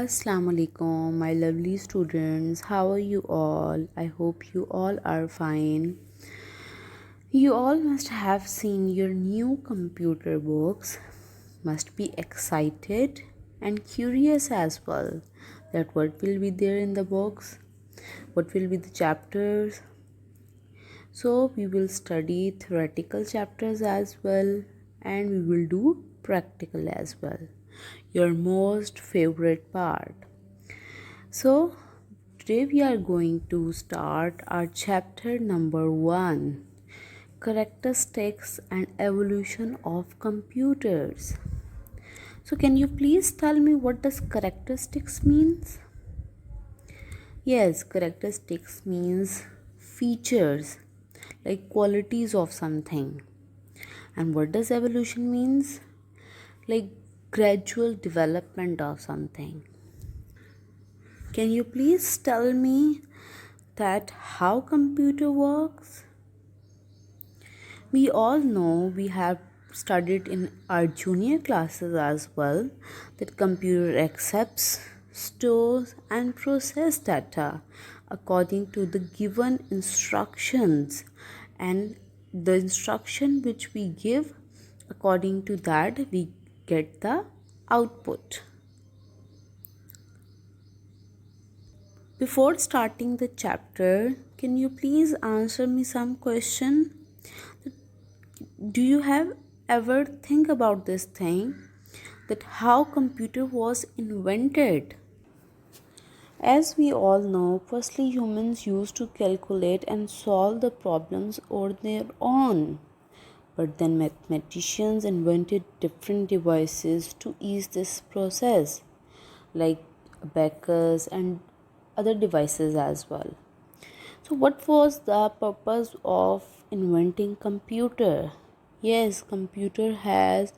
Assalamu alaikum, my lovely students. How are you all? I hope you all are fine. You all must have seen your new computer books. Must be excited and curious as well that what will be there in the books, what will be the chapters. So we will study theoretical chapters as well and we will do practical as well. Your most favorite part. So, today we are going to start our chapter number 1, Characteristics and Evolution of Computers. So, can you please tell me what does characteristics means? Yes, characteristics means features, like qualities of something. And what does evolution means? Like gradual development of something. Can you please tell me that how computer works? We all know, we have studied in our junior classes as well, that computer accepts, stores and process data according to the given instructions, and the instruction which we give, according to that we get the output. Before starting the chapter, can you please answer me some question? Do you have ever think about this thing, that how computer was invented? As we all know, firstly humans used to calculate and solve the problems on their own. But then mathematicians invented different devices to ease this process, like abacus and other devices as well. So what was the purpose of inventing computer? Yes, computer has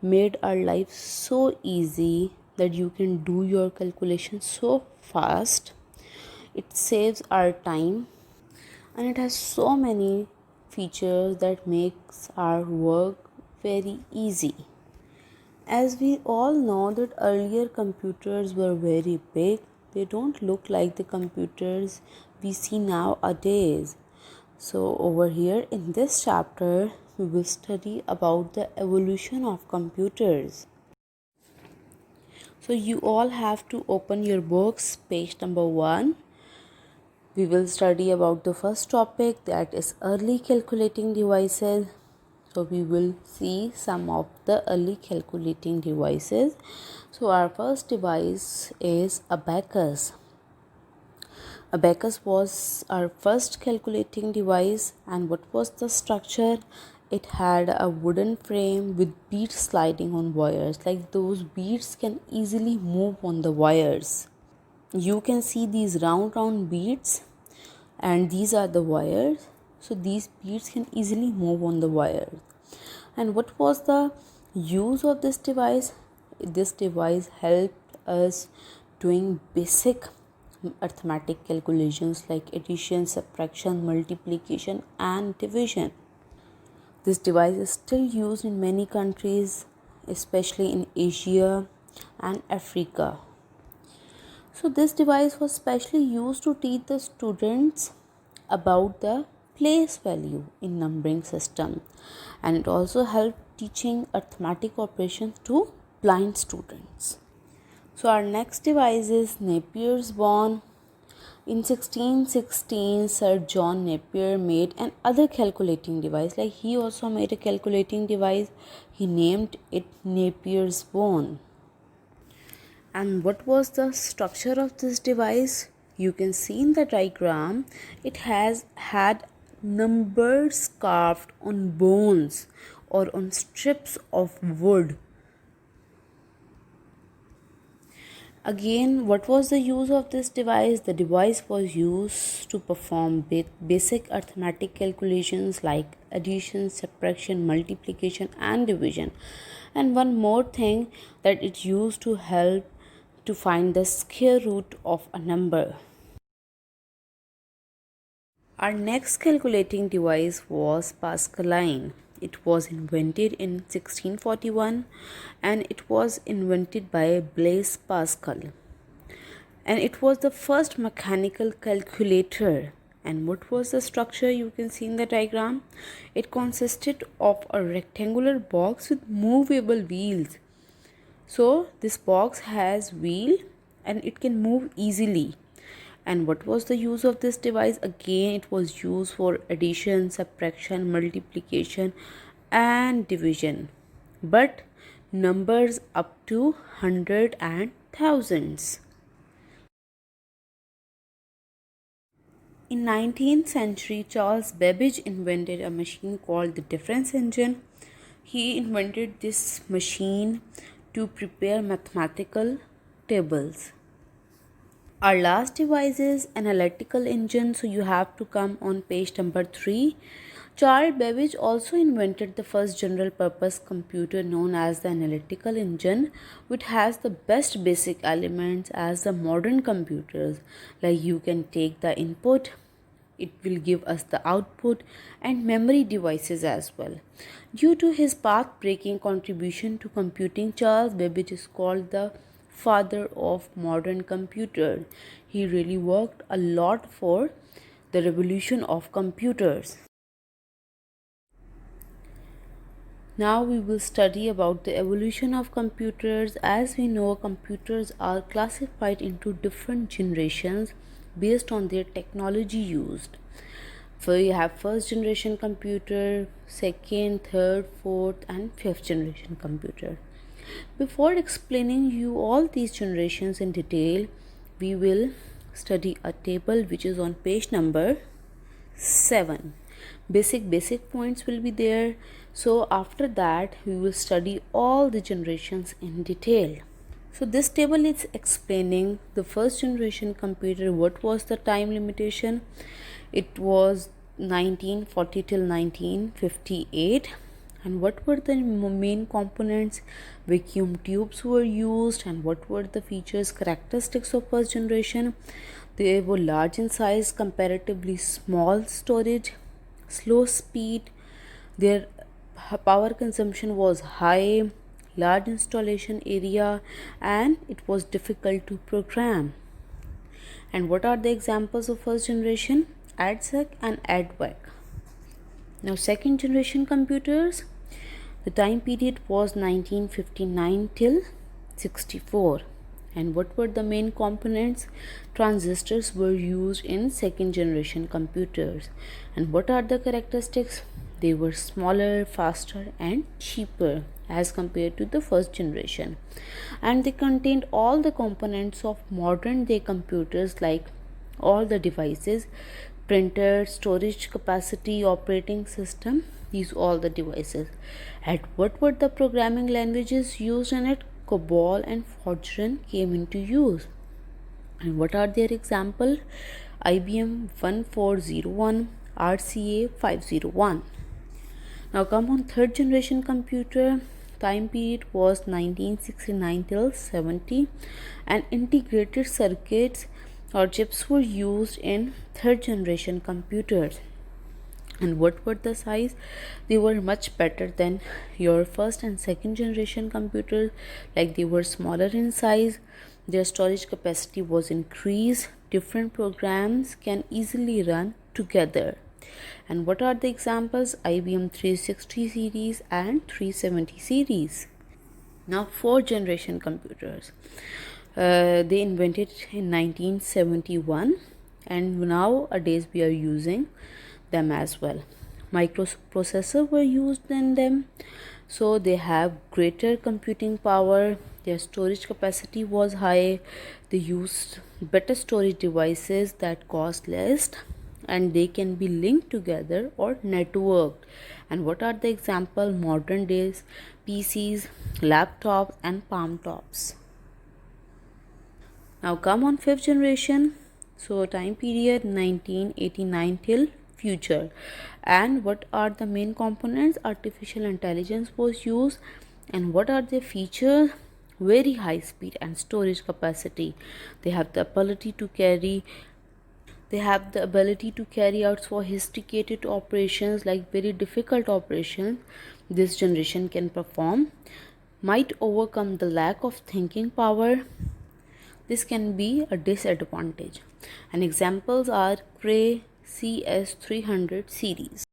made our life so easy that you can do your calculation so fast. It saves our time and it has so many features that makes our work very easy. As we all know that earlier computers were very big, they don't look like the computers we see nowadays. So over here in this chapter, we will study about the evolution of computers. So you all have to open your books, page number 1. We will study about the first topic, that is early calculating devices. So we will see some of the early calculating devices. So our first device is abacus. Abacus was our first calculating device, and what was the structure? It had a wooden frame with beads sliding on wires, like those beads can easily move on the wires. You can see these round beads, and these are the wires. So these beads can easily move on the wires. And what was the use of this device? This device helped us doing basic arithmetic calculations like addition, subtraction, multiplication and division. This device is still used in many countries, especially in Asia and Africa. So this device was specially used to teach the students about the place value in numbering system, and it also helped teaching arithmetic operations to blind students. So our next device is Napier's bone. In 1616, Sir John Napier made another calculating device. Like he also made a calculating device. He named it Napier's bone. And what was the structure of this device? You can see in the diagram, it has had numbers carved on bones or on strips of wood. Again, what was the use of this device? The device was used to perform basic arithmetic calculations like addition, subtraction, multiplication and division. And one more thing, that it used to help to find the square root of a number. Our next calculating device was Pascaline. It was invented in 1641 and it was invented by Blaise Pascal. and it was the first mechanical calculator. And what was the structure you can see in the diagram? It consisted of a rectangular box with movable wheels. So this box has wheel and it can move easily. And what was the use of this device? Again, it was used for addition, subtraction, multiplication and division, but numbers up to hundred and thousands. In 19th century, Charles Babbage invented a machine called the difference engine. He invented this machine to prepare mathematical tables. Our last device is analytical engine, so you have to come on page number 3. Charles Babbage also invented the first general purpose computer known as the analytical engine, which has the best basic elements as the modern computers. Like you can take the input, it will give us the output, and memory devices as well. Due to his path breaking contribution to computing, Charles Babbage is called the father of modern computer. He really worked a lot for the revolution of computers. Now we will study about the evolution of computers. As we know, computers are classified into different generations based on their technology used. So you have first generation computer, second, third, fourth and fifth generation computer. Before explaining you all these generations in detail, we will study a table which is on page number 7. Basic points will be there. So after that we will study all the generations in detail. So this table is explaining the first generation computer. What was the time limitation? It was 1940 till 1958. And what were the main components? Vacuum tubes were used. And what were the features, characteristics of first generation? They were large in size, comparatively small storage, slow speed, their power consumption was high, large installation area, and it was difficult to program. And what are the examples of first generation? ADSEC and ADVAC. Now second generation computers, the time period was 1959 till 64. And what were the main components? Transistors were used in second generation computers. And what are the characteristics? They were smaller, faster and cheaper as compared to the first generation. And they contained all the components of modern day computers, like all the devices, printer, storage capacity, operating system, these all the devices. And what were the programming languages used in it? COBOL and Fortran came into use. And what are their example? IBM 1401, RCA 501. Now come on third generation computer. Time period was 1969 till 70, and integrated circuits or chips were used in third generation computers. And what were the size? They were much better than your first and second generation computers, like they were smaller in size, their storage capacity was increased, different programs can easily run together. And what are the examples? IBM 360 series and 370 series. Now fourth generation computers, they invented in 1971, and nowadays we are using them as well. Microprocessors were used in them, so they have greater computing power, their storage capacity was high, they used better storage devices that cost less, and they can be linked together or networked. And what are the example? Modern days PCs, laptops and palm tops. Now come on fifth generation. So time period 1989 till future. And what are the main components? Artificial intelligence was used. And what are the features? Very high speed and storage capacity. They have the ability to carry out sophisticated operations, like very difficult operations this generation can perform, might overcome the lack of thinking power. this can be a disadvantage. And examples are Cray CS300 series.